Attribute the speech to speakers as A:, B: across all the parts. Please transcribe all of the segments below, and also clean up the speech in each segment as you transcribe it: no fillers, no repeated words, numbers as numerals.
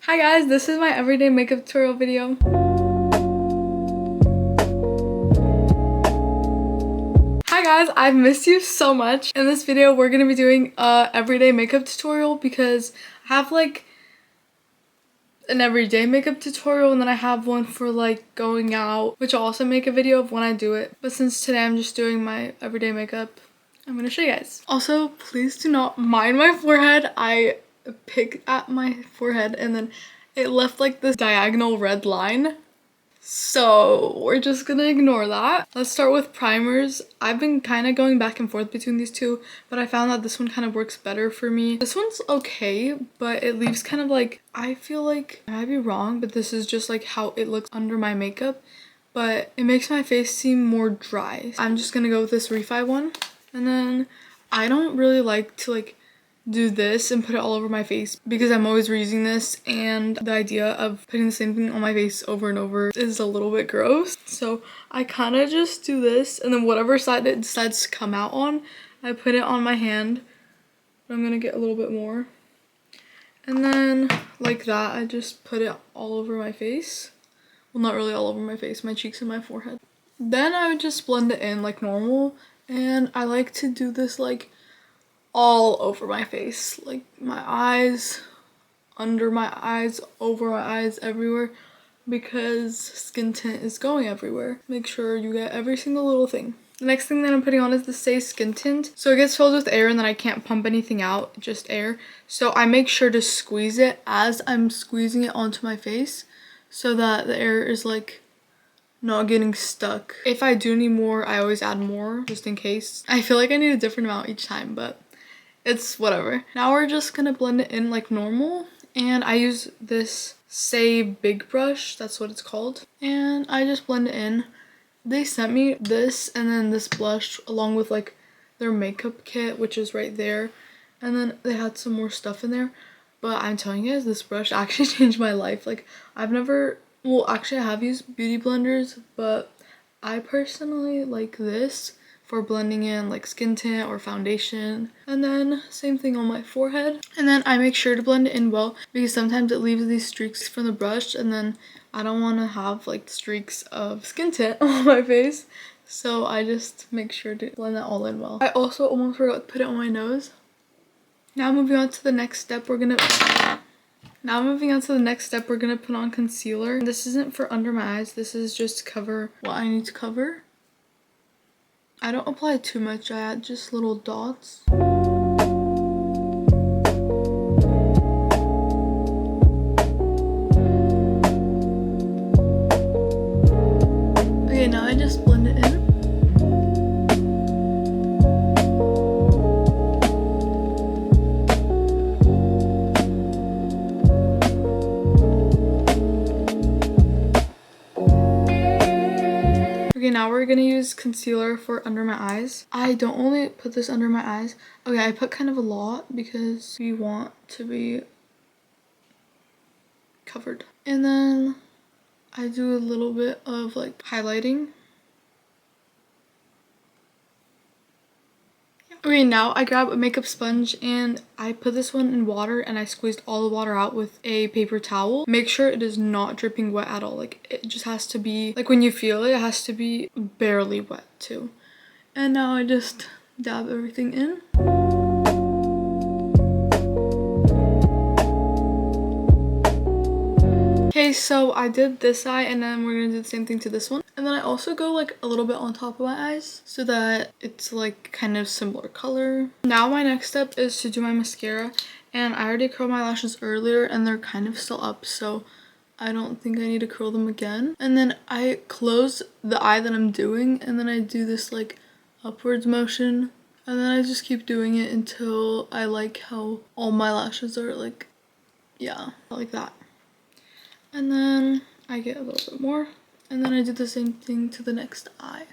A: Hi guys, this is my everyday makeup tutorial video. Hi guys, I've missed you so much. In this video, we're gonna be doing a everyday makeup tutorial because I have like an everyday makeup tutorial and then I have one for like going out, which I'll also make a video of when I do it. But since today I'm just doing my everyday makeup, I'm gonna show you guys. Also, please do not mind my forehead. I picked at my forehead and then it left like this diagonal red line. So we're just gonna ignore that. Let's start with primers. I've been kind of going back and forth between these two, but I found that this one kind of works better for me. This one's okay, but it leaves kind of like, I feel like, I might be wrong, but this is just like how it looks under my makeup, but it makes my face seem more dry. I'm just gonna go with this Refi one. And then I don't really like to like do this and put it all over my face because I'm always reusing this, and the idea of putting the same thing on my face over and over is a little bit gross. So I kind of just do this, and then whatever side it decides to come out on, I put it on my hand. But I'm gonna get a little bit more. And then like that, I just put it all over my face. Well, not really all over my face, my cheeks and my forehead. Then I would just blend it in like normal, and I like to do this like all over my face, like my eyes, under my eyes, over my eyes, everywhere, because skin tint is going everywhere. Make sure you get every single little thing. The next thing that I'm putting on is the Stay Skin Tint. So it gets filled with air and then I can't pump anything out, just air. So I make sure to squeeze it as I'm squeezing it onto my face so that the air is like not getting stuck. If I do need more, I always add more just in case. I feel like I need a different amount each time, but it's whatever. Now we're just gonna blend it in like normal, and I use this Say Big Brush, that's what it's called, and I just blend it in. They sent me this and then this blush along with like their makeup kit, which is right there, and then they had some more stuff in there, but I'm telling you guys, this brush actually changed my life. Like, I've never, well actually I have used beauty blenders, but I personally like this for blending in like skin tint or foundation. And then same thing on my forehead. And then I make sure to blend it in well because sometimes it leaves these streaks from the brush, and then I don't want to have like streaks of skin tint on my face. So I just make sure to blend that all in well. I also almost forgot to put it on my nose. Now moving on to the next step, we're gonna put on concealer. This isn't for under my eyes, this is just to cover what I need to cover. I don't apply too much, I add just little dots. Okay, now I just blend it in. Okay, now we're gonna use concealer for under my eyes. I don't only put this under my eyes. Okay, I put kind of a lot because we want to be covered. And then I do a little bit of like highlighting. Okay, now I grab a makeup sponge and I put this one in water and I squeezed all the water out with a paper towel. Make sure it is not dripping wet at all. Like, it just has to be, like when you feel it, it has to be barely wet too. And now I just dab everything in. Okay, so I did this eye and then we're gonna do the same thing to this one. And then I also go like a little bit on top of my eyes so that it's like kind of similar color. Now my next step is to do my mascara, and I already curled my lashes earlier and they're kind of still up, so I don't think I need to curl them again. And then I close the eye that I'm doing and then I do this like upwards motion, and then I just keep doing it until I like how all my lashes are like, yeah, like that. And then I get a little bit more, and then I do the same thing to the next eye.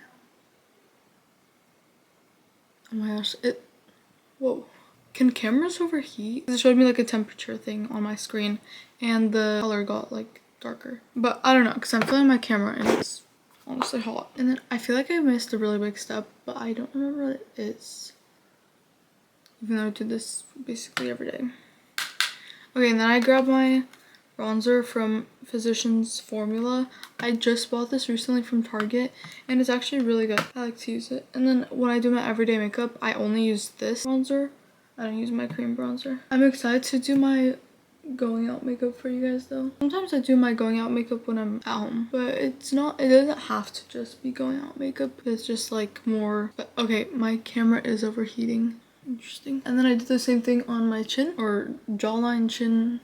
A: Oh my gosh, whoa. Can cameras overheat? It showed me like a temperature thing on my screen and the color got like darker. But I don't know, because I'm filming my camera and it's honestly hot. And then I feel like I missed a really big step, but I don't remember what it is. Even though I do this basically every day. Okay, and then I grab my bronzer from Physicians Formula. I just bought this recently from Target and it's actually really good. I like to use it. And then when I do my everyday makeup, I only use this bronzer. I don't use my cream bronzer. I'm excited to do my going out makeup for you guys though. Sometimes I do my going out makeup when I'm at home, but it doesn't have to just be going out makeup. It's just like more, but okay, my camera is overheating. Interesting. And then I did the same thing on my chin or jawline, chin.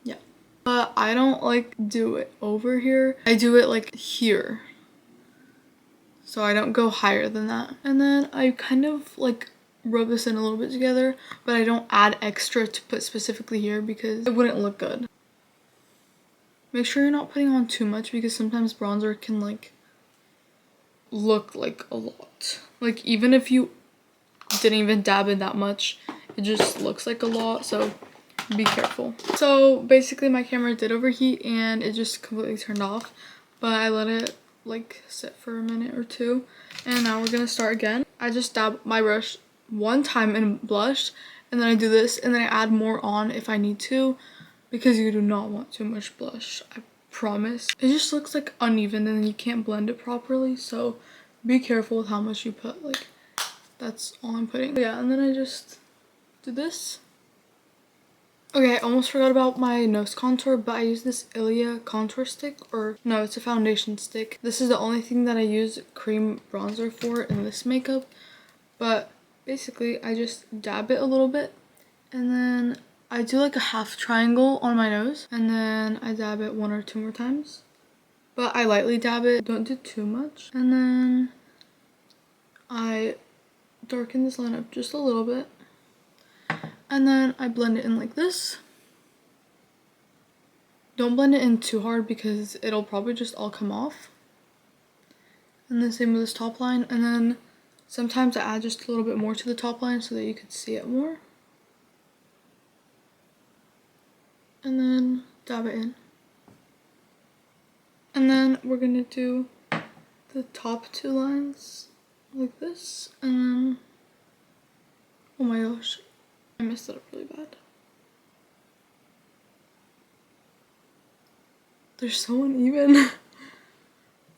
A: Yeah, but I don't like do it over here. I do it like here, so I don't go higher than that. And then I kind of like rub this in a little bit together, but I don't add extra to put specifically here because it wouldn't look good. Make sure you're not putting on too much because sometimes bronzer can like look like a lot. Like even if you didn't even dab in that much, it just looks like a lot, so be careful. So basically my camera did overheat and it just completely turned off, but I let it like sit for a minute or two, and now we're gonna start again. I just dab my brush one time in blush, and then I do this, and then I add more on if I need to, because you do not want too much blush, I promise. It just looks like uneven and then you can't blend it properly, so be careful with how much you put. Like that's all I'm putting. Yeah, and then I just do this. Okay, I almost forgot about my nose contour, but I use this Ilia contour stick, or no, it's a foundation stick. This is the only thing that I use cream bronzer for in this makeup, but basically I just dab it a little bit, and then I do like a half triangle on my nose, and then I dab it 1 or 2 more times, but I lightly dab it, don't do too much. And then I darken this line up just a little bit, and then I blend it in like this. Don't blend it in too hard because it'll probably just all come off. And then same with this top line, and then sometimes I add just a little bit more to the top line so that you could see it more. And then dab it in. And then we're gonna do the top 2 lines like this, and then, oh my gosh, I messed it up really bad. They're so uneven.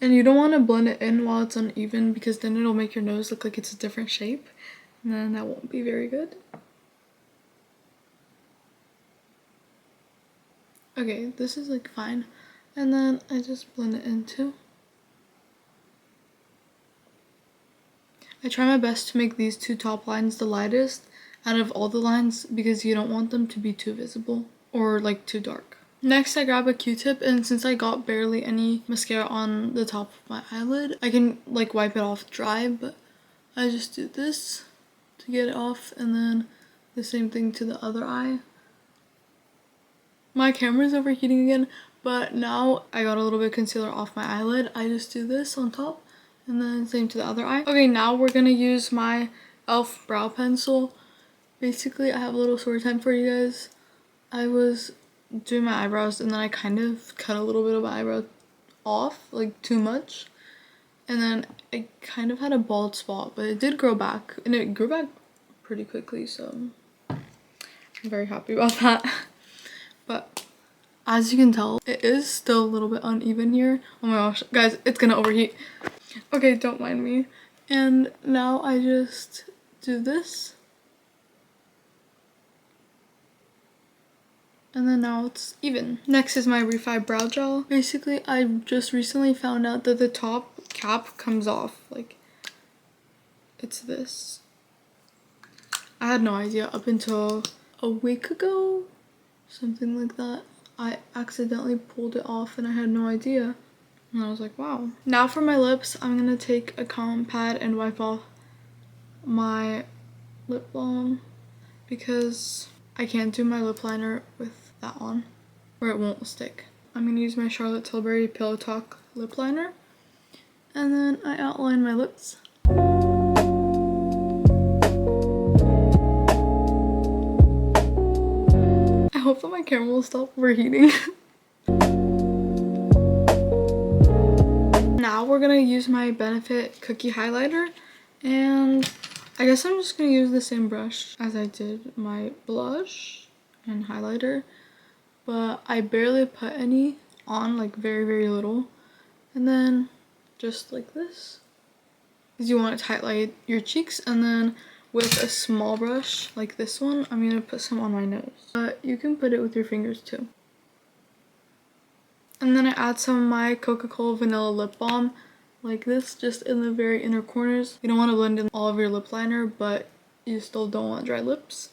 A: And you don't want to blend it in while it's uneven because then it'll make your nose look like it's a different shape, and then that won't be very good. Okay, this is like fine. And then I just blend it in too. I try my best to make these 2 top lines the lightest out of all the lines because you don't want them to be too visible or like too dark. Next, I grab a Q-tip, and since I got barely any mascara on the top of my eyelid, I can like wipe it off dry, but I just do this to get it off, and then the same thing to the other eye. My camera's overheating again, but now I got a little bit of concealer off my eyelid. I just do this on top, and then same to the other eye. Okay, now we're gonna use my e.l.f. brow pencil. Basically, I have a little story time for you guys. I was doing my eyebrows, and then I kind of cut a little bit of my eyebrow off, like too much, and then I kind of had a bald spot, but it did grow back, and it grew back pretty quickly, so I'm very happy about that. But as you can tell, it is still a little bit uneven here. Oh my gosh, guys, it's gonna overheat. Okay, don't mind me. And now I just do this. And then now it's even. Next is my Refi Brow Gel. Basically, I just recently found out that the top cap comes off. Like, it's this. I had no idea up until a week ago, something like that. I accidentally pulled it off and I had no idea. And I was like, wow. Now for my lips, I'm gonna take a cotton pad and wipe off my lip balm because I can't do my lip liner with that on or it won't stick. I'm gonna use my Charlotte Tilbury Pillow Talk lip liner, and then I outline my lips. I hope that my camera will stop overheating. Now we're gonna use my Benefit Cookie Highlighter, and I guess I'm just gonna use the same brush as I did my blush and highlighter, but I barely put any on, like very, very little. And then just like this, because you want to highlight your cheeks. And then with a small brush like this one, I'm going to put some on my nose. But you can put it with your fingers too. And then I add some of my Coca-Cola Vanilla Lip Balm like this, just in the very inner corners. You don't want to blend in all of your lip liner, but you still don't want dry lips.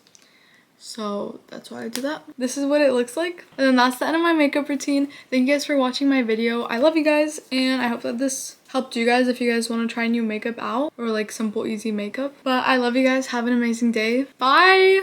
A: So that's why I do that. This is what it looks like. And then that's the end of my makeup routine. Thank you guys for watching my video. I love you guys, and I hope that this helped you guys if you guys want to try new makeup out, or like simple easy makeup. But I love you guys. Have an amazing day. Bye!